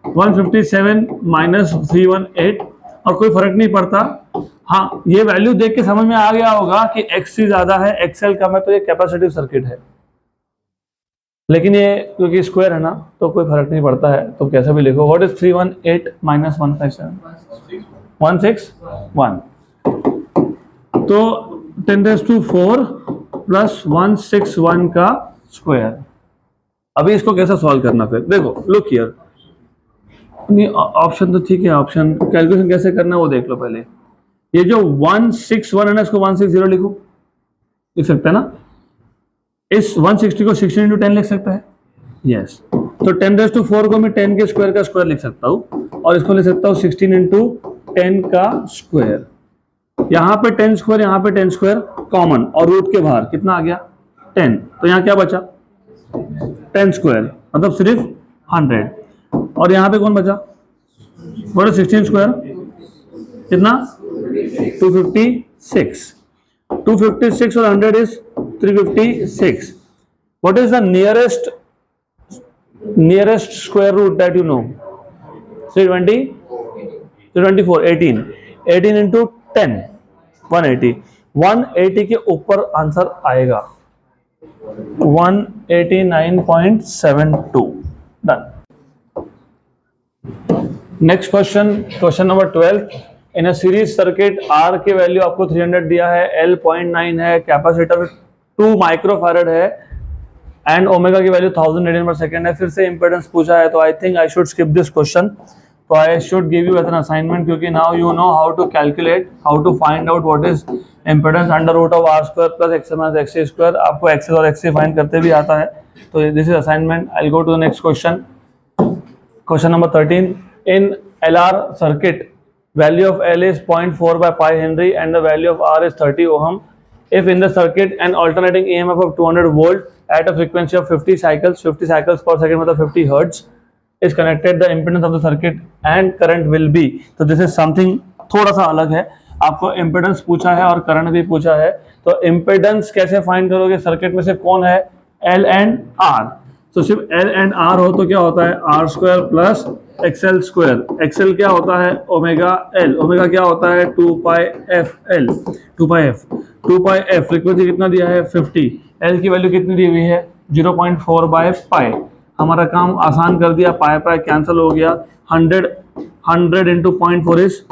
157 माइनस 318, और कोई फर्क नहीं पड़ता। हाँ, ये वैल्यू देख के समझ में आ गया होगा कि XC ज्यादा है XL कम है, तो ये कैपेसिटिव सर्किट है। लेकिन ये क्योंकि स्क्वायर है ना तो कोई फर्क नहीं पड़ता है, तो कैसे भी लिखो। What is 318 minus 157? 161। तो 10⁻4 प्लस 161 का स्क्वायर। अभी इसको कैसे सॉल्व करना, फिर देखो, लुक हियर, ऑप्शन तो ठीक है, ऑप्शन कैलकुलेशन कैसे करना वो देख लो पहले। ये जो 161 है ना, इसको 160 लिख सकते हैं ना। इस 160 को 16 इंटू 10 लिख सकता है, यस। तो 10⁻4 को मैं 10 के स्क्वायर का स्क्वायर लिख सकता हूँ, और इसको लिख सकता हूँ 16 इंटू 10 का स्क्वायर। यहाँ पे 10 स्क्वायर, यहाँ पे 10 स्क्वायर कॉमन, और रूट के बाहर कितना आ गया 10, तो यहाँ क्या बचा 10 स्क्वायर मतलब सिर्फ 100, और यहाँ पे कौन बचा, बोलो 16 स्क्वायर कितना 256 और 100 is 356। What is the nearest square root that you know? 320, 324, 18 into 10, 180। 180 के ऊपर आंसर आएगा 189.72। Done. Next question number 12। In a series circuit R के वैल्यू आपको 300 दिया है, L 0.9 है, कैपेसिटर 2 माइक्रोफैरड है, एंड ओमेगा की वैल्यू 1000 रेडियन पर सेकंड है। फिर से इंपेडेंस पूछा है, तो I think I should skip this question. तो I should give you as an assignment, क्योंकि now you know how to calculate, how to find out what is impedance under root of R square plus XL minus XC square. आपको XL और XC find करते भी आता है, तो this is assignment. I will go to the next question number 13। In LR circuit, value of L is 0.4 by pi Henry and the value of R is 30 ohm. If in the circuit an alternating EMF of 200 volt at a frequency of 50 cycles per second मतलब 50 hertz is connected, the impedance of the circuit and current will be। तो this is something थोड़ा सा अलग है, आपको impedance पूछा है और current भी पूछा है। तो impedance कैसे find करोगे, सर्किट में से कौन है L and R। तो सिर्फ L and R हो तो क्या होता है R square plus XL square. XL क्या होता है ओमेगा L, ओमेगा क्या होता है 2 pi F L, 2 pi F frequency कितना दिया है 50, L की वैल्यू कितनी दी हुई है 0.4 बाय पाई। हमारा काम आसान कर दिया, पाई पाई कैंसिल हो गया, 100 इंटू 0.4 इज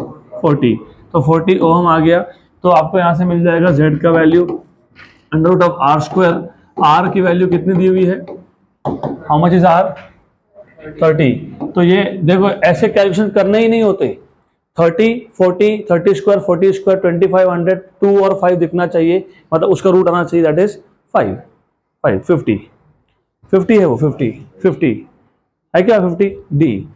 40, तो 40 ओम आ गया। तो आपको यहाँ से मिल जाएगा Z का value under root of R square. R की वैल्यू कितनी दी हुई है, हाउ मच इज R 30। तो ये देखो ऐसे कैलकुलेशन करने ही नहीं होते, 30 40 30 स्क्वायर 40 स्क्वायर 2500, 2 और 5 दिखना चाहिए, मतलब उसका रूट आना चाहिए, दैट इज 5 50 है वो 50 है क्या 50 डी।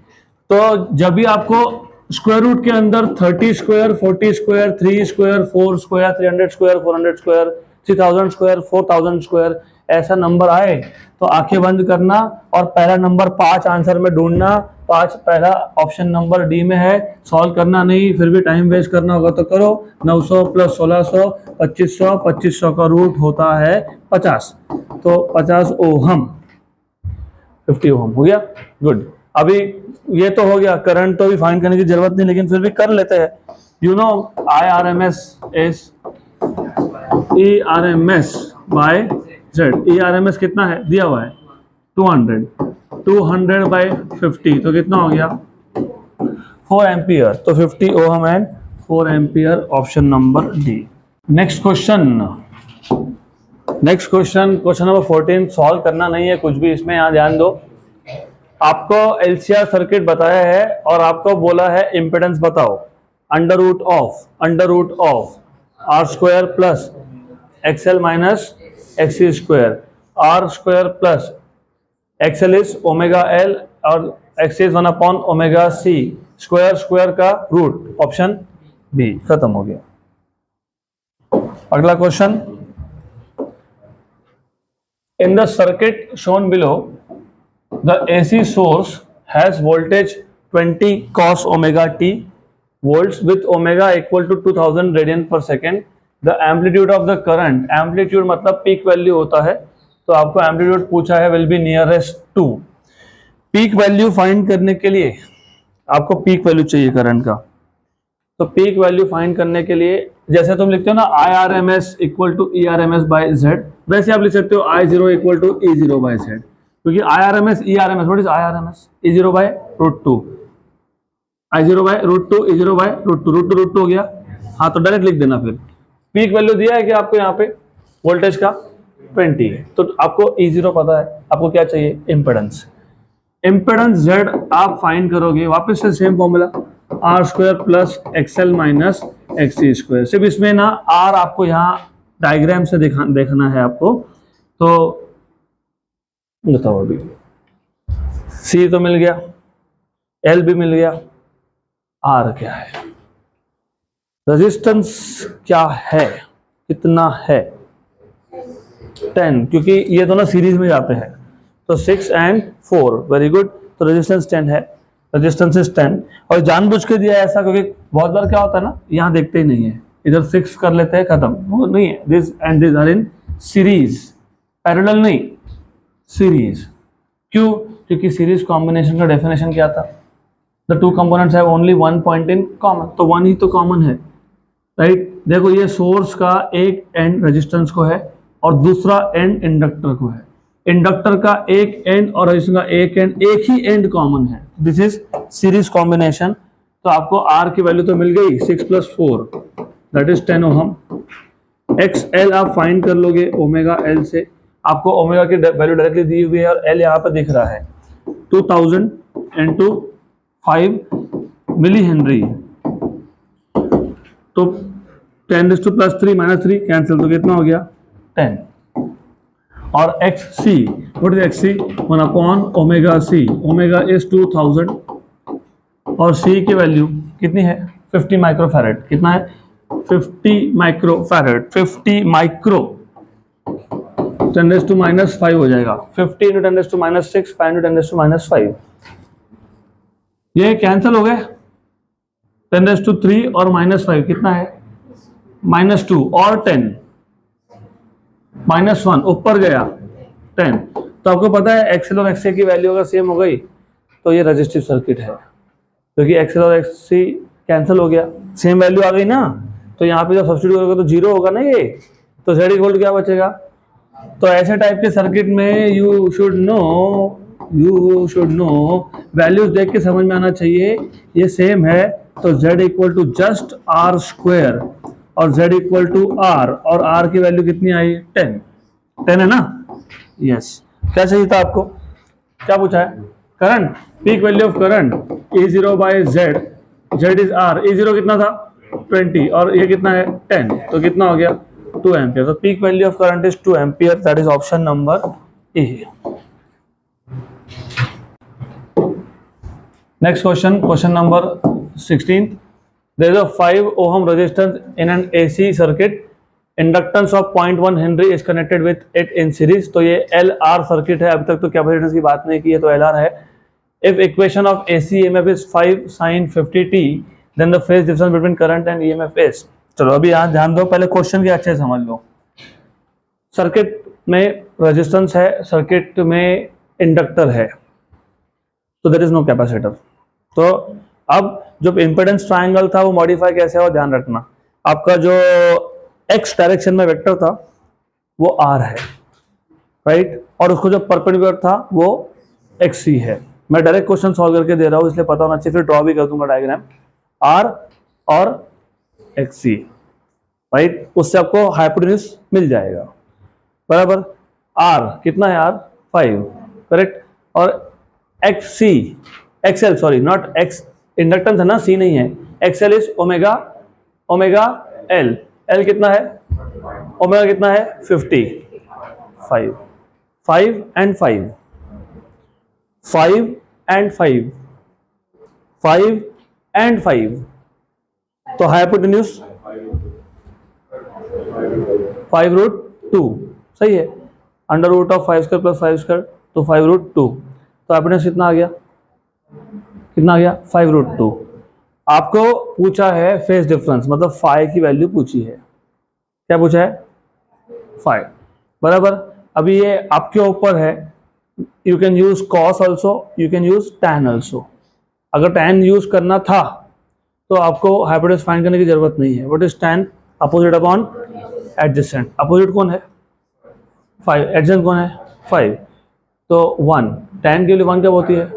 तो जब भी आपको स्क्वायर रूट के अंदर 30 square 40 square 3 square 4 square 300 square 400 square 3000 square 4000 square ऐसा नंबर आए तो आंखें बंद करना और पहला नंबर 5 आंसर में ढूंढना। 5 पहला ऑप्शन नंबर डी में है, सॉल्व करना नहीं, फिर भी टाइम वेस्ट करना होगा तो करो। 900 प्लस 1600 2500, 2500 का रूट होता है 50, तो 50 ओहम 50 ओहम हो गया। गुड। अभी ये तो हो गया, करंट तो भी फाइंड करने की जरूरत नहीं, लेकिन फिर भी कर लेते हैं। You know IRMS is ERMS by Z। ERMS कितना है दिया हुआ है 200, 200 बाय 50 तो कितना हो गया 4 एम्पियर, तो 50 ohm and 4 ampere, option number D. Next question question number 14। Solve करना नहीं है कुछ भी इसमें, यहाँ ध्यान दो। आपको LCR सर्किट बताया है और आपको बोला है इम्पिडेंस बताओ। Under root of R square plus XL minus XC square, R square plus XL is omega L और XC is 1 omega C, square का रूट, ऑप्शन बी। खत्म हो गया। अगला question, in the circuit shown below the AC source has voltage 20 cos omega t volts with omega equal to 2000 radian per second. The amplitude of the current, amplitude मतलब peak value होता है, तो आपको amplitude पूछा है will be nearest to। peak value find करने के लिए आपको peak value चाहिए करंट का, तो peak value find करने के लिए जैसे तुम लिखते हो ना IRMS equal to ERMS by Z, वैसे आप लिख सकते हो I0 equal to E0 by Z, क्योंकि IRMS ERMS, what is IRMS? E0 by √2, I0 by √2, E0 by √2 हो गया। हाँ तो डायरेक्ट लिख देना। फिर पीक वैल्यू दिया है कि आपको यहाँ पे वोल्टेज का 20 है, तो आपको E0 पता है, आपको क्या चाहिए इम्पेडेंस। इम्पेडेंस Z आप फाइंड करोगे, वापस से same formula R square plus XL minus XC square. सिर्फ इसमें ना R आपको यहाँ डायग्राम से देखना है आपको, तो बताओ अभी C तो मिल गया, L भी मिल गया, R क्या है, रेजिस्टेंस क्या है, कितना है 10, क्योंकि ये दोनों सीरीज में जाते हैं, तो 6 and 4, वेरी गुड। तो रेजिस्टेंस 10 है, रेजिस्टेंस इज 10, और जानबूझ के दिया ऐसा क्योंकि बहुत बार क्या होता है ना, यहाँ देखते ही नहीं है, इधर 6 कर लेते हैं, खत्म। वो नहीं है, this and this are in series, parallel नहीं, सीरीज। क्यों? क्योंकि सीरीज कॉम्बिनेशन का डेफिनेशन क्या था, the two components have only one point in common, तो वन ही तो कॉमन है, राइट। देखो ये सोर्स का एक एंड रेजिस्टेंस को है और दूसरा एंड इंडक्टर को है, इंडक्टर का एक एंड और रेजिस्टेंस का एक एंड, एक ही एंड कॉमन है, दिस इज सीरीज कॉम्बिनेशन। तो आपको R की वैल्यू तो मिल गई 6 + 4 दैट इज 10 ओहम। XL आप फाइंड कर लोगे ओमेगा L से, आपको ओमेगा की वैल्यू डायरेक्टली दी हुई है और L यहाँ पर दिख रहा है 2000 × 5 मिली हेनरी, तो 10⁻³ + 3 कैंसिल, तो कितना हो गया 10। और XC, what is XC? 1 omega C, omega is 2000 और C की वैल्यू कितनी है 50 माइक्रोफैरेड, कितना है 50 माइक्रोफैरेड, 50 माइक्रो 10⁻⁻5 हो जाएगा, 50 × 10⁻⁻6, 5 × 10⁻⁻5, ये कैंसिल हो गए। 10⁻³ और -5 कितना है -2 और 10 -1 ऊपर गया 10, तो आपको पता है XL और XC की वैल्यू अगर सेम हो गई तो ये रेजिस्टिव सर्किट है, क्योंकि XL और XC कैंसिल हो गया, सेम वैल्यू आ गई ना, तो यहाँ पे जब सब्स्टिट्यूट करोगे तो 0 होगा ना ये, तो Z इक्वल क्या बचेगा। तो ऐसे टाइप के सर्किट में यू शुड नो वैल्यूज देख के समझ में आना चाहिए ये सेम है, तो Z equal to just R square और Z इक्वल टू R, और R की वैल्यू कितनी आई 10 है ना, यस। क्या चाहिए था आपको, क्या पूछा है, current, peak value of current E0 by Z, Z is R, E0 कितना था 20 और ये कितना है 10, तो कितना हो गया 2 एम्पियर, तो peak value of current is 2 ampere, that is option number A. Next question number 16, there is a 5 ohm resistance in an AC circuit inductance of 0.1 Henry is connected with it in series. तो ये L R circuit है, अभी तक तो capacitance की बात नहीं की है, तो एल आर है। If equation of AC EMF is 5 sin 50t then the phase difference between current and EMF is. चलो अभी यहाँ ध्यान दो, पहले क्वेश्चन के अच्छे से समझ लो। सर्किट में रेजिस्टेंस है, सर्किट में इंडक्टर है, तो देयर इज नो कैपेसिटर। तो अब जो इंपेडेंस ट्रायंगल था वो मॉडिफाई कैसे हो, ध्यान रखना। आपका जो x डायरेक्शन में वेक्टर था वो r है, राइट, और उसको जो परपेंडिकुलर था वो xc है। मैं डायरेक्ट क्वेश्चन सॉल्व करके दे रहा हूँ इसलिए पता होना चाहिए, फिर ड्रॉ भी कर दूंगा डायग्राम। r और xc, राइट, उससे आपको हाइपोटेन्यूज मिल जाएगा, बराबर। r कितना है, r 5, करेक्ट, और xl sorry not x, inductance है ना, c नहीं है, xl is omega l, l कितना है, ओमेगा कितना है 50, 5 and 5, 5 and 5, 5 and 5, तो हाइपोटेन्यूज 5√2, सही है, under root of 5 square plus 5 square, तो 5√2, तो हाइपोटेन्यूज कितना आ गया, 5√2। आपको पूछा है फेज डिफरेंस, मतलब फाई की वैल्यू पूछी है, क्या पूछा है, फाई, बराबर। अभी ये आपके ऊपर है, you can use cos also, you can use tan also. अगर टैन यूज करना था तो आपको हाइपोटेन्यूज फाइंड करने की जरूरत नहीं है। What is tan, opposite upon adjacent, opposite कौन है 5, एडजेसेंट कौन है 5, तो 1, टैन के लिए 1 कब होती है,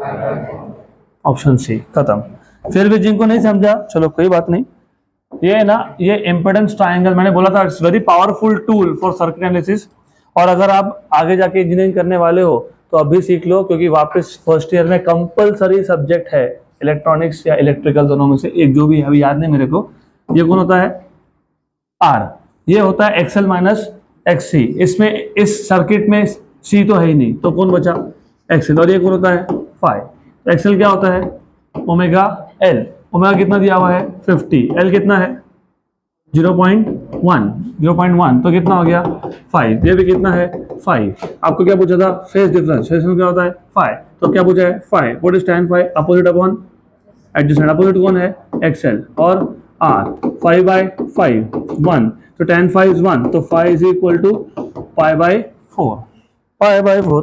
ऑप्शन सी, खत्म। फिर भी जिनको नहीं समझा चलो कोई बात नहीं, ये ना ये इम्पेडेंस ट्रायंगल मैंने बोला था, it's very powerful tool for circuit analysis. और अगर आप आगे जाके इंजीनियरिंग करने वाले हो तो अभी सीख लो, क्योंकि वापस फर्स्ट ईयर में कंपलसरी सब्जेक्ट है, इलेक्ट्रॉनिक्स या इलेक्ट्रिकल दोनों में से एक, जो भी है अभी याद नहीं मेरे को। ये कौन होता है R, ये होता है XL माइनस XC, इसमें इस सर्किट में C तो है ही नहीं, तो कौन बचा XL, और ये कौन होता है फाई। XL क्या होता है ओमेगा L, ओमेगा कितना दिया हुआ है 50, L कितना है 0.1, तो कितना हो गया 5, ये भी कितना है 5। आपको क्या पूछा था फेज डिफरेंस, फेज क्या होता है 5, तो क्या पूछा है 5, what is tan 5, opposite upon adjacent, opposite कौन है XL और R, 5/5 1, तो tan 5 is 1, तो 5 is equal to pi/4, pi/4।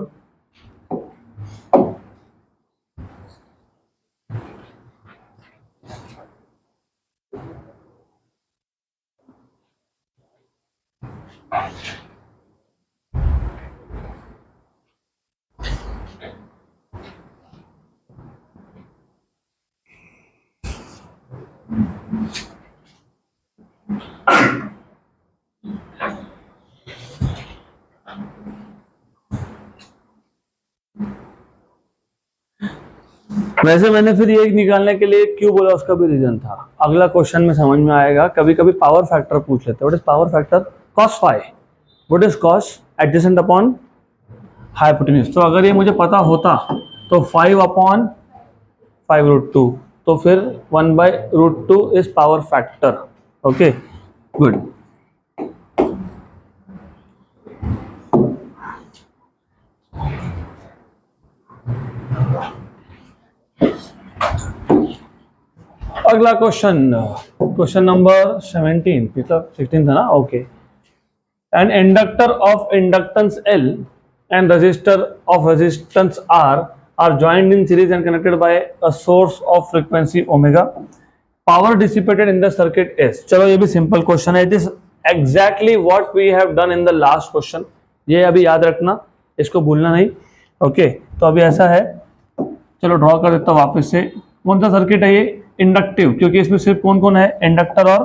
वैसे मैंने फिर ये निकालने के लिए क्यों बोला, उसका भी रीजन था, अगला क्वेश्चन में समझ में आएगा। कभी कभी पावर फैक्टर पूछ लेते हैं, what is power factor, cos phi, what is cos adjacent upon hypotenuse. तो अगर ये मुझे पता होता तो 5/5√2, तो फिर 1/√2 is power factor. Okay good. अगला क्वेश्चन, क्वेश्चन नंबर 17, मतलब 16 था ना, okay. An inductor of inductance L and resistor of resistance R are joined in series and connected by a source of frequency omega, power dissipated in the circuit is. चलो ये भी simple question है, it is exactly what we have done in the last question, ये अभी याद रखना, इसको भूलना नहीं, ओके। तो अभी ऐसा है, चलो ड्रॉ कर देता हूँ वापस से। कौन सा सर्किट है ये, इंडक्टिव, क्योंकि इसमें सिर्फ कौन कौन है, इंडक्टर और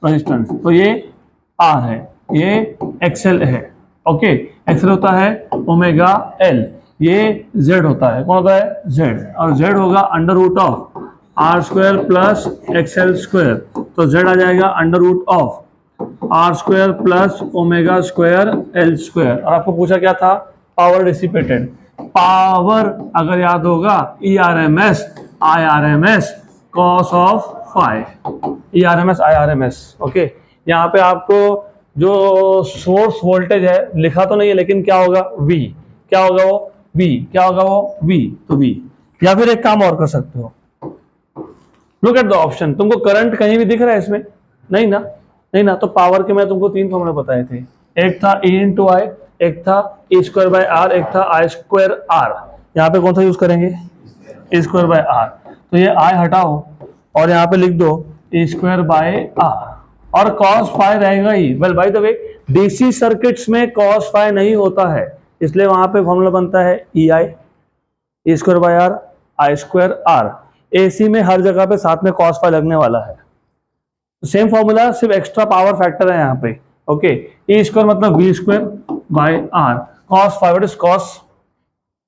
रेजिस्टेंस, तो ये R है, ये XL है, ओके। XL होता है ओमेगा L, ये Z होता है, कौन होता है Z, और Z होगा under root of R² plus XL square, तो Z आ जाएगा under root of R² plus omega square L square. और आपको पूछा क्या था, पावर डिसिपेटेड, पावर अगर याद होगा ERMS IRMS cos of phi, ERMS IRMS, okay. यहाँ पे आपको जो सोर्स वोल्टेज है लिखा तो नहीं है लेकिन क्या होगा V, क्या होगा वो V, क्या होगा वो V, तो V। या फिर एक काम और कर सकते हो, लुक एट द ऑप्शन। तुमको करंट कहीं भी दिख रहा है इसमें? नहीं ना, नहीं ना। तो पावर के मैं तुमको 3 फॉर्मूला बताए थे, एक था E इंटू आई, एक था E स्क्वायर बाय आर, एक था आई स्क्वायर आर। यहाँ पे कौन सा यूज करेंगे? E square by R. तो ये आई हटाओ और यहाँ पे लिख दो E स्क्वायर बाय आर, और cos फाई रहेगा ही। Well by the way DC circuits में cos फाई नहीं होता है, इसलिए वहां पे फॉर्मूला बनता है E I, E square by R, I square R. AC में हर जगह पे साथ में cos फाई लगने वाला है, सेम फॉर्मूला, सिर्फ एक्स्ट्रा पावर फैक्टर है यहाँ पे। ओके, E स्क्वायर मतलब V square by R, cos phi what is cos,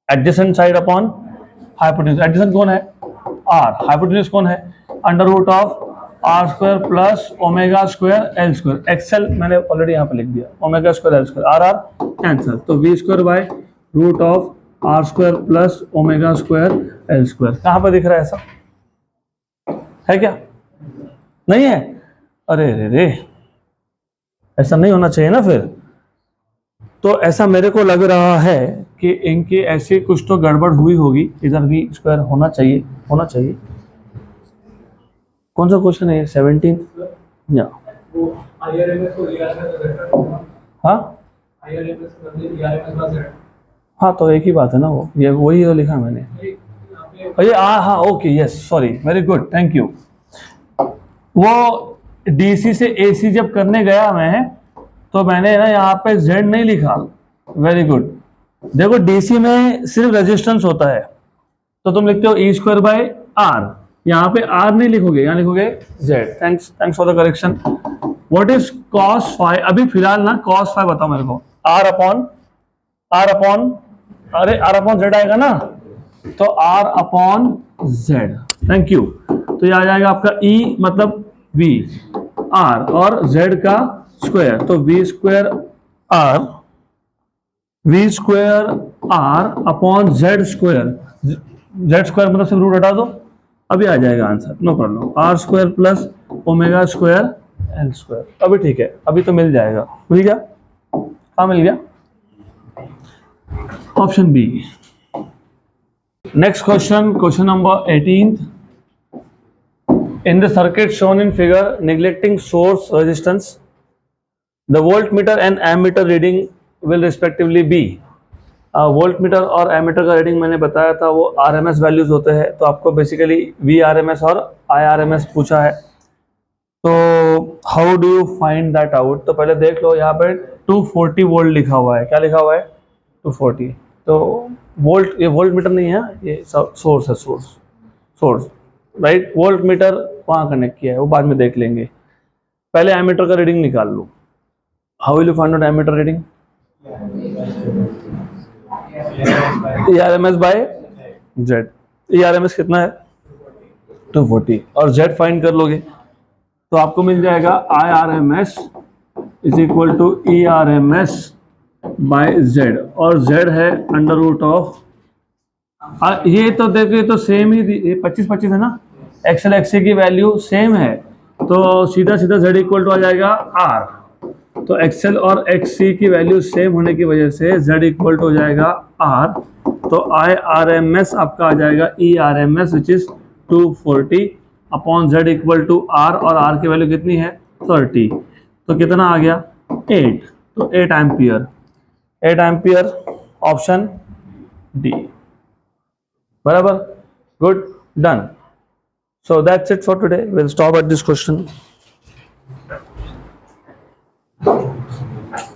adjacent side upon hypotenuse. Adjacent कौन है? आर, हाइपोटेन्यूज कौन है? Under root of R square plus omega square L square. X L मैंने already यहाँ पे लिख दिया, omega square L square, R R cancel, तो V square by root of R square plus omega square L square. कहाँ पे दिख रहा है? ऐसा है क्या? नहीं है? अरे रे रे, ऐसा नहीं होना चाहिए ना फिर। तो ऐसा मेरे को लग रहा है कि इनकी ऐसी कुछ तो गड़बड़ हुई होगी, इधर भी स्क्वायर होना चाहिए, होना चाहिए। कौन सा क्वेश्चन है ये? 17 या हाँ हाँ, तो एक ही बात है ना वो, ये वही तो लिखा मैंने। ये हाँ okay, yes sorry, very good, thank you. वो डीसी से एसी जब करने गया मैं, तो मैंने ना यहाँ पे Z नहीं लिखा। Very good. देखो डीसी में सिर्फ रेजिस्टेंस होता है, तो तुम लिखते हो E स्क्वायर बाय आर, यहाँ पे R नहीं लिखोगे, यहाँ लिखोगे Z। Thanks for the correction. What is cos phi? अभी फिलहाल ना cos फाई बताओ मेरे को। R अपॉन अरे R अपॉन Z आएगा ना, तो R upon Z। Thank you. तो ये आ जाएगा आपका E मतलब V, R और Z का स्क्वायर, तो V square R upon Z square. Z square मतलब सिर्फ रूट हटा दो, अभी आ जाएगा answer, no problem. R square plus omega square L square. अभी ठीक है, अभी तो मिल जाएगा। मिल गया? हाँ मिल गया। Option B. Next question, question number 18th. In the circuit shown in figure, neglecting source resistance, the voltmeter and ammeter reading will respectively be. Voltmeter और एमीटर का रीडिंग मैंने बताया था, वो आरएमएस वैल्यूज होते हैं। तो आपको बेसिकली वीआरएमएस और आईआरएमएस पूछा है, तो how do you find that out? तो पहले देख लो, यहाँ पे 240 वोल्ट लिखा हुआ है। क्या लिखा हुआ है? 240। तो वोल्ट, ये वोल्ट मीटर नहीं है, ये सोर्स है, सोर्स राइट। वोल्ट मीटर वहाँ कनेक्ट किया है, वो बाद में देख लेंगे। पहले एमीटर का रीडिंग निकाल लो। How will you find out ammeter reading? ERMS by Z। ERMS कितना है? 240, और Z फाइंड कर लोगे तो आपको मिल जाएगा IRMS is equal to ERMS by Z, और Z है अंडर रूट ऑफ, ये तो देखो ये तो सेम ही, ये 25-25 है ना, एक्सएल एक्सी की वैल्यू सेम है, तो सीधा सीधा Z इक्वल टू आ जाएगा R। तो एक्सएल और एक्सी की वैल्यू सेम होने की वजह से Z इक्वल टू हो जाएगा R। तो IRMS आपका आ जाएगा ERMS which is 240 upon Z equal to R, और R की वैल्यू कितनी है? 30। तो कितना आ गया? 8। तो 8 एम्पियर, 8 एम्पियर, ऑप्शन डी। बराबर, good, done. So that's it for today. We'll stop at this question.